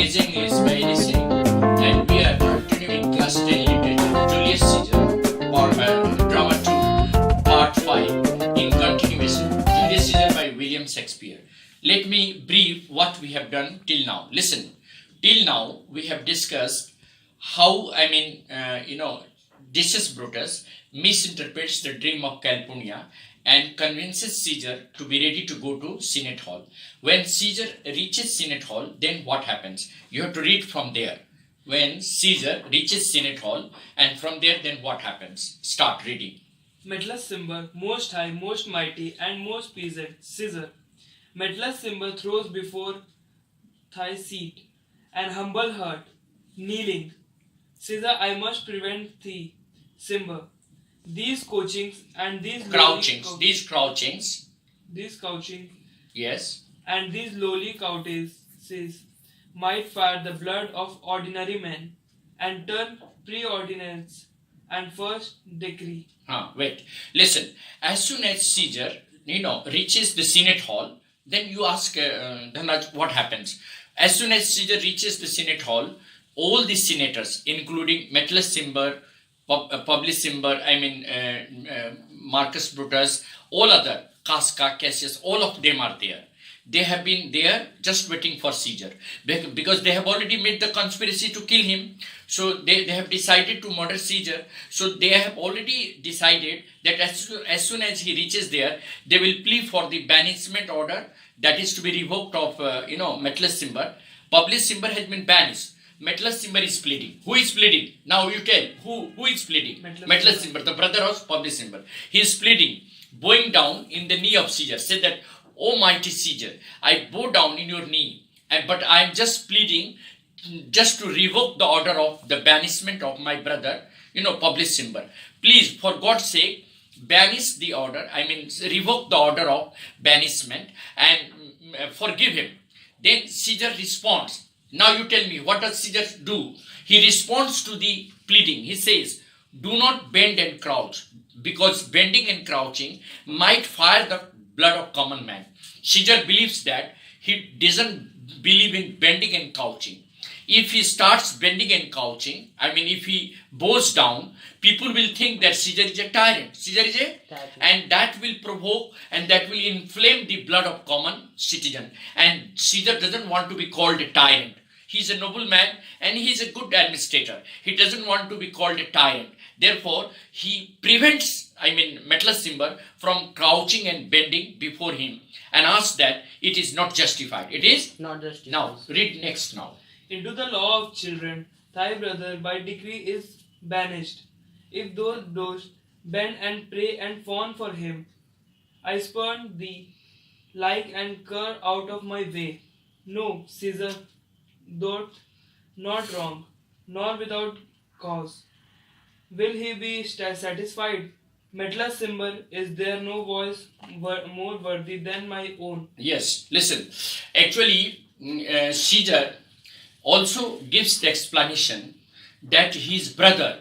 is English by listening, and we are continuing Class 10 Literature, Julius Caesar, Drama 2, Part 5, in continuation, Julius Caesar by William Shakespeare. Let me brief what we have done till now. Listen, till now we have discussed how, Decius Brutus misinterprets the dream of Calpurnia and convinces Caesar to be ready to go to Senate Hall. When Caesar reaches Senate Hall, then what happens? You have to read from there. When Caesar reaches Senate Hall, and from there, then what happens? Start reading. Metellus Cimber, most high, most mighty, and most pleasant, Caesar. Metellus Cimber throws before thy seat, and humble heart, kneeling. Caesar, I must prevent thee, Cimber. These couchings and these Crouchings. These couching Yes. and these lowly courtesies might fire the blood of ordinary men and turn preordinance and first degree. Wait. Listen. As soon as Caesar, reaches the Senate Hall, then you ask Dhanraj, what happens? As soon as Caesar reaches the Senate Hall, all the senators, including Metellus Cimber, Publius Cimber, Marcus Brutus, all other, Casca, Cassius, all of them are there. They have been there just waiting for Caesar because they have already made the conspiracy to kill him. So they have decided to murder Caesar. So they have already decided that as soon as he reaches there, they will plead for the banishment order that is to be revoked of, Metellus Cimber. Publius Cimber has been banished. Metellus Cimber is pleading. Who is pleading? Now you tell. Who is pleading? Metellus Cimber, the brother of Publius Cimber. He is pleading, bowing down in the knee of Caesar. Said that, O mighty Caesar, I bow down in your knee, but I am just pleading just to revoke the order of the banishment of my brother, Publius Cimber. Please, for God's sake, banish the order, revoke the order of banishment and forgive him. Then Caesar responds. Now you tell me, what does Caesar do? He responds to the pleading. He says, do not bend and crouch, because bending and crouching might fire the blood of common man. Caesar believes that he doesn't believe in bending and crouching. If he starts bending and crouching, if he bows down, people will think that Caesar is a tyrant. Caesar is a tyrant. And that will provoke and that will inflame the blood of common citizen. And Caesar doesn't want to be called a tyrant. He's a noble man and he's a good administrator. He doesn't want to be called a tyrant. Therefore, he prevents, Metellus Cimber from crouching and bending before him and asks that it is not justified. It is not justified. Now, read next now. Into the law of children, thy brother by decree is banished. If thou dost bend and pray and fawn for him, I spurn thee like and cur out of my way. No, Caesar, thou'rt not wrong, nor without cause. Will he be satisfied? Metellus Cimber, is there no voice more worthy than my own? Yes, listen. Actually, Caesar also gives the explanation that his brother,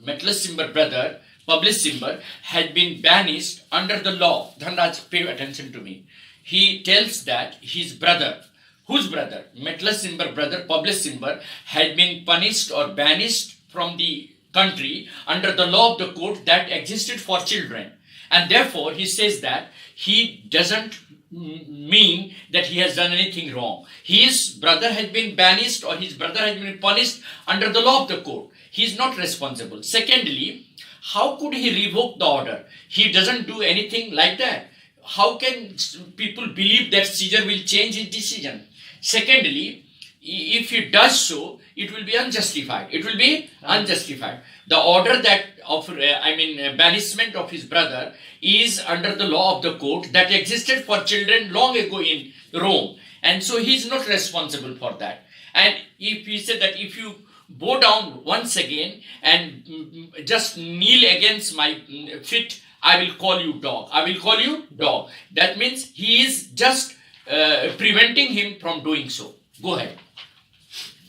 Metellus Cimber brother, Publius Cimber, had been banished under the law. Dhanraj, pay attention to me. He tells that his brother, whose brother? Metellus Cimber brother, Publius Cimber, had been punished or banished from the country under the law of the court that existed for children. And therefore, he says that he doesn't mean that he has done anything wrong. His brother has been banished or his brother has been punished under the law of the court. He is not responsible. Secondly, how could he revoke the order? He doesn't do anything like that. How can people believe that Caesar will change his decision? Secondly, if he does so, it will be unjustified. It will be unjustified. The order that of banishment of his brother is under the law of the court that existed for children long ago in Rome, and so he is not responsible for that. And if he said that if you bow down once again and just kneel against my feet, I will call you dog. I will call you dog. That means he is just preventing him from doing so. Go ahead.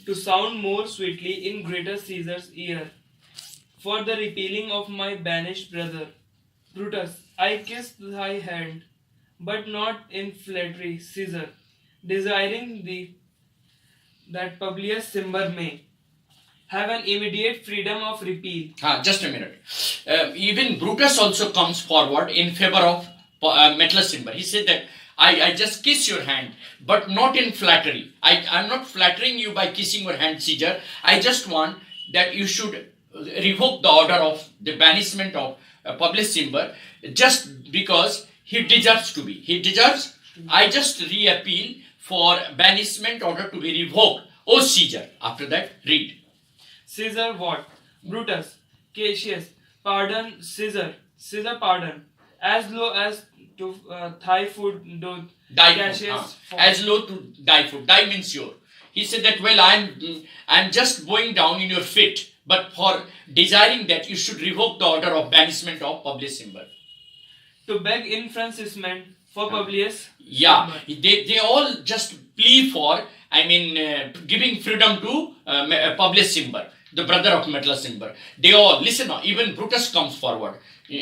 To sound more sweetly in greater Caesar's ear, for the repealing of my banished brother. Brutus, I kiss thy hand, but not in flattery, Caesar, desiring thee that Publius Cimber may have an immediate freedom of repeal. Just a minute. Even Brutus also comes forward in favor of Metellus Cimber. He said that I just kiss your hand, but not in flattery. I'm not flattering you by kissing your hand, Caesar. I just want that you should revoke the order of the banishment of Publius Cimber, just because he deserves to be. He deserves. I just re-appeal for banishment order to be revoked. Oh, Caesar. After that, read. Caesar what? Brutus, Cassius, pardon Caesar. Caesar pardon. As low as to thigh foot do Die Cassius. food. As low to die food. Die means your. He said that, well, I'm just going down in your feet, but for desiring that you should revoke the order of banishment of Publius Cimber. To beg enfranchisement for Publius. Yeah, Cimber. they all just plea for, giving freedom to Publius Cimber, the brother of Metellus Cimber. They all, listen now, even Brutus comes forward.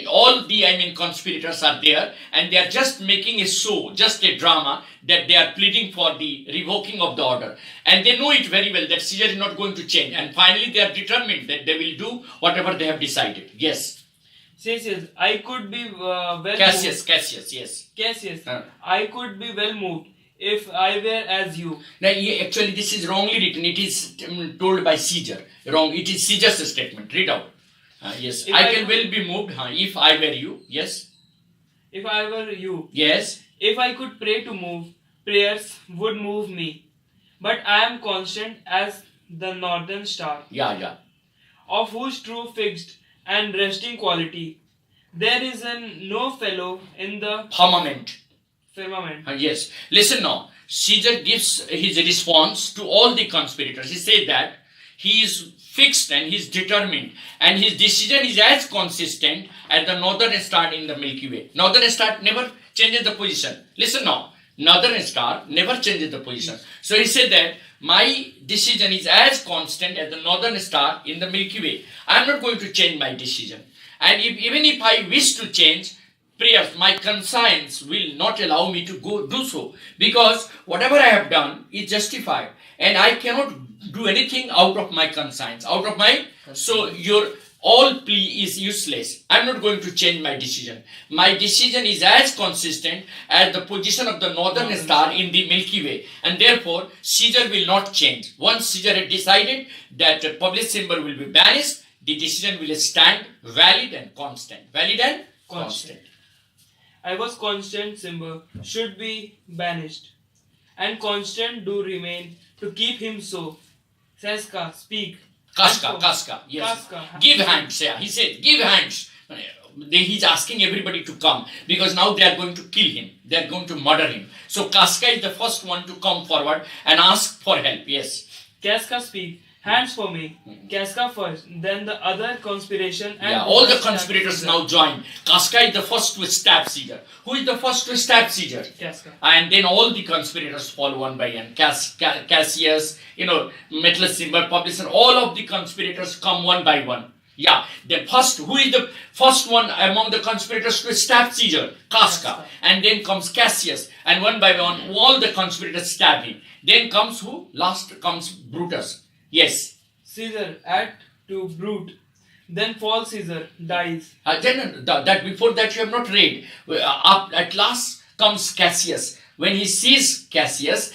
All the, conspirators are there, and they are just making a show, just a drama, that they are pleading for the revoking of the order. And they know it very well that Caesar is not going to change. And finally, they are determined that they will do whatever they have decided. Yes. Cassius, I could be well Cassius, yes. Cassius, I could be well moved if I were as you. Now, actually, this is wrongly written. It is told by Caesar. Wrong. It is Caesar's statement. Read out. Yes. I can well be moved. If I were you. Yes. If I were you. Yes. If I could pray to move, prayers would move me. But I am constant as the northern star. Yeah. Of whose true fixed and resting quality there is no fellow in the firmament. Yes. Listen now. Caesar gives his response to all the conspirators. He said that he is fixed and he is determined, and his decision is as consistent as the northern star in the Milky Way. Northern star never changes the position. Listen now. Northern star never changes the position. So he said that my decision is as constant as the northern star in the Milky Way. I am not going to change my decision. And even if I wish to change, prayers, my conscience will not allow me to do so, because whatever I have done is justified, and I cannot do anything out of my conscience, so your all plea is useless. I am not going to change my decision. My decision is as consistent as the position of the northern star in the Milky Way, and therefore Caesar will not change. Once Caesar had decided that Publius Cimber will be banished, the decision will stand valid and constant. I was constant Cimber should be banished, and constant do remain to keep him so. Casca, speak. Casca, yes. Casca. Give hands, yeah. He said, give hands. He's asking everybody to come, because now they are going to kill him. They are going to murder him. So Casca is the first one to come forward and ask for help. Yes. Casca, speak. Hands for me. Casca first, then the other conspiration. And all the conspirators now join. Casca is the first to stab Caesar. Who is the first to stab Caesar? Casca. And then all the conspirators fall one by one. Cassius, Metellus Cimber, Publius, all of the conspirators come one by one. Yeah, who is the first one among the conspirators to stab Caesar? Casca. And then comes Cassius, and one by one, all the conspirators stab him. Then comes who? Last comes Brutus. Yes. Caesar add to brute. Then false Caesar dies. Then before that you have not read. At last comes Cassius. When he sees Cassius,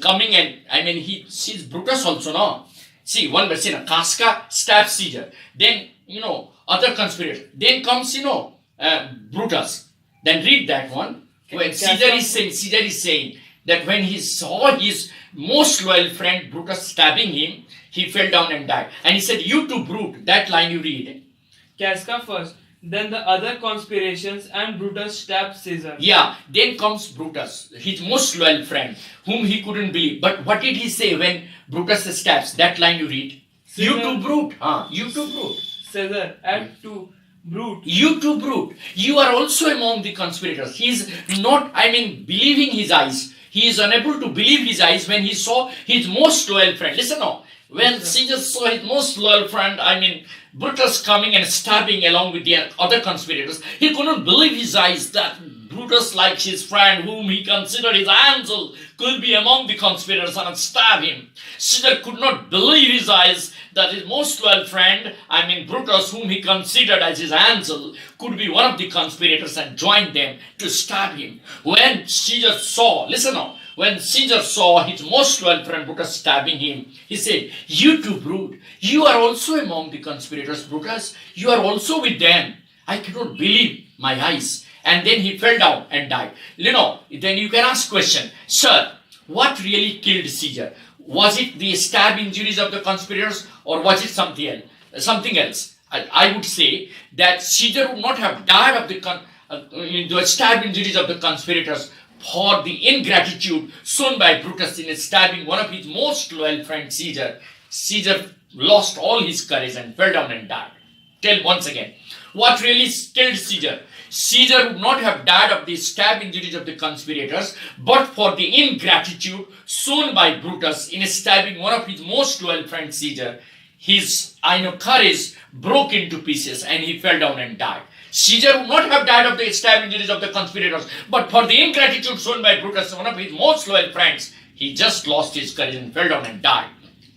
coming, and he sees Brutus also, no. See, one verse, Casca stabs Caesar. Then, other conspirators. Then comes, Brutus. Then read that one. When Caesar is saying that when he saw his most loyal friend Brutus stabbing him, he fell down and died. And he said, you too, brute. That line you read. Casca first, then the other conspirations, and Brutus stabs Caesar. Yeah, then comes Brutus, his most loyal friend, whom he couldn't believe. But what did he say when Brutus stabs? That line you read. Caesar, you too, brute. You too, brute. Caesar, add to brute. You too, brute. You are also among the conspirators. He is not, believing his eyes. He is unable to believe his eyes when he saw his most loyal friend. Listen now. When Caesar saw his most loyal friend, Brutus coming and stabbing along with the other conspirators, he couldn't believe his eyes that Brutus, like his friend, whom he considered his angel, could be among the conspirators and stab him. Caesar could not believe his eyes that his most loyal friend, Brutus, whom he considered as his angel, could be one of the conspirators and join them to stab him. When Caesar saw, listen now, when Caesar saw his most loyal friend Brutus stabbing him, he said, "You too, Brute, you are also among the conspirators, Brutus. You are also with them. I cannot believe my eyes." And then he fell down and died. Then you can ask question, "Sir, what really killed Caesar? Was it the stab injuries of the conspirators, or was it something else?" I would say that Caesar would not have died of the stab injuries of the conspirators for the ingratitude shown by Brutus in stabbing one of his most loyal friends, Caesar. Caesar lost all his courage and fell down and died. Tell once again, what really killed Caesar? Caesar would not have died of the stab injuries of the conspirators, but for the ingratitude shown by Brutus in stabbing one of his most loyal friends, Caesar. His courage broke into pieces and he fell down and died. Caesar would not have died of the stab injuries of the conspirators, but for the ingratitude shown by Brutus, one of his most loyal friends, he just lost his courage and fell down and died.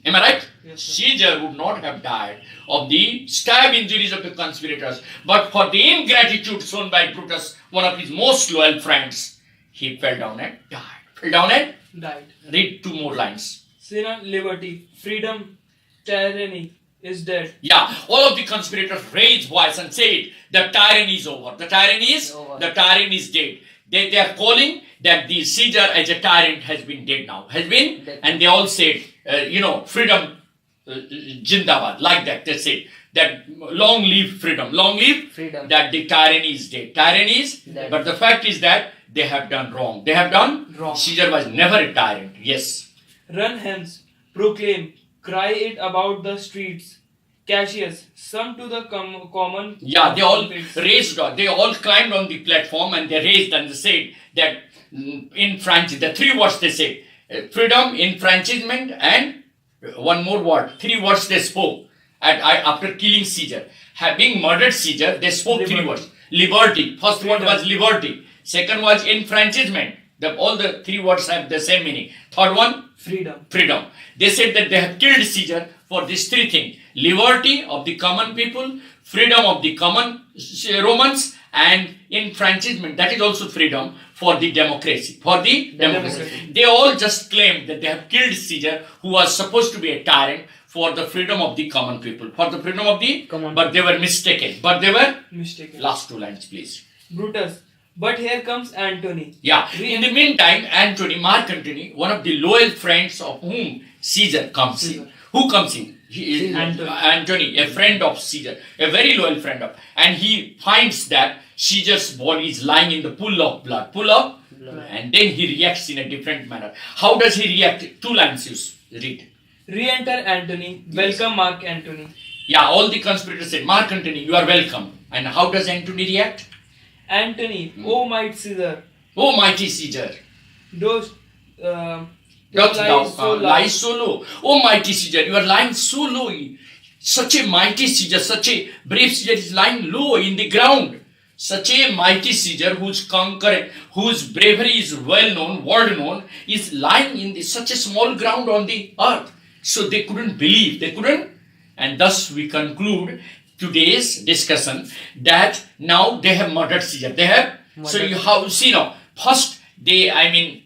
Am I right? Yes, sir. Caesar would not have died of the stab injuries of the conspirators, but for the ingratitude shown by Brutus, one of his most loyal friends, he fell down and died. Fell down and Died. read two more lines. Sin and liberty, freedom, tyranny is dead. Yeah, all of the conspirators raised voice and said, "The tyranny is over. The tyranny is Over. the tyranny is dead." They are calling that the Caesar as a tyrant has been dead now. Has been, Dead. and they all said, freedom, Jindabad, like that. They said that long live freedom, long live Freedom. that the tyranny is dead. Tyranny is, Dead. but the fact is that they have done wrong. They have done Wrong. Caesar was never a tyrant. Yes. Run hence, proclaim, cry it about the streets. Cassius, some to the common. Yeah, they all pits. raised, they all climbed on the platform and they raised and they said that in French, the three words they said, freedom, enfranchisement, and one more word, three words they spoke after killing Caesar. Having murdered Caesar, they spoke three Liberty. words. Liberty, first word Freedom. was liberty, second was enfranchisement. All the three words have the same meaning. Third one, Freedom. freedom. They said that they have killed Caesar for these three things: liberty of the common people, freedom of the common Romans, and enfranchisement, that is also freedom for the democracy. For the democracy. Democracy. They all just claimed that they have killed Caesar, who was supposed to be a tyrant, for the freedom of the common people. For the freedom of the Common but they were mistaken. But they were Mistaken. last two lines, please. Brutus. But here comes Antony. Yeah. In the meantime, Mark Antony, one of the loyal friends of whom Caesar comes in. Who comes in? He is Antony. Antony, a friend of Caesar, a very loyal friend of. And he finds that Caesar's body is lying in the pool of blood. And then he reacts in a different manner. How does he react? Two lines you read. Re-enter Antony. Welcome Mark Antony. Yeah, all the conspirators said, "Mark Antony, you are welcome." And how does Antony react? Antony, O mighty Caesar, "Oh, mighty Caesar, dost doth lie thou so lie so low? Oh, mighty Caesar, you are lying so low. Such a mighty Caesar, such a brave Caesar is lying low in the ground. Such a mighty Caesar, whose bravery is well known, world known, is lying in such a small ground on the earth." So they couldn't believe. And thus we conclude today's discussion that now they have murdered Caesar. They have. So you have now. First they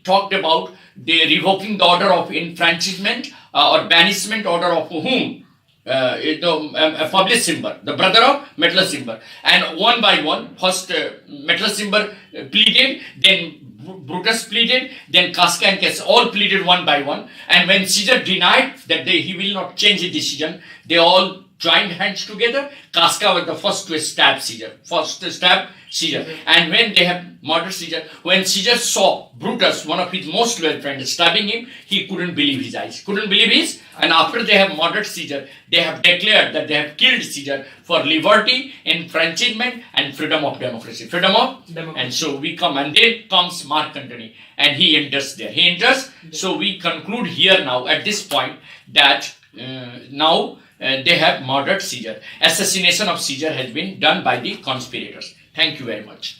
talked about the revoking the order of enfranchisement or banishment order of whom? Publicimber, the brother of Metellus. And one by one, first Metellus pleaded, then Brutus pleaded, then Casca and Cassius all pleaded one by one. And when Caesar denied that he will not change his decision, they all joined hands together. Casca was the first to stab Caesar. And when they have murdered Caesar, when Caesar saw Brutus, one of his most loyal friends, stabbing him, he couldn't believe his eyes. And after they have murdered Caesar, they have declared that they have killed Caesar for liberty, enfranchisement, and freedom of democracy. And so we come, and then comes Mark Antony, and he enters there. So we conclude here now at this point that now they have murdered Caesar. Assassination of Caesar has been done by the conspirators. Thank you very much.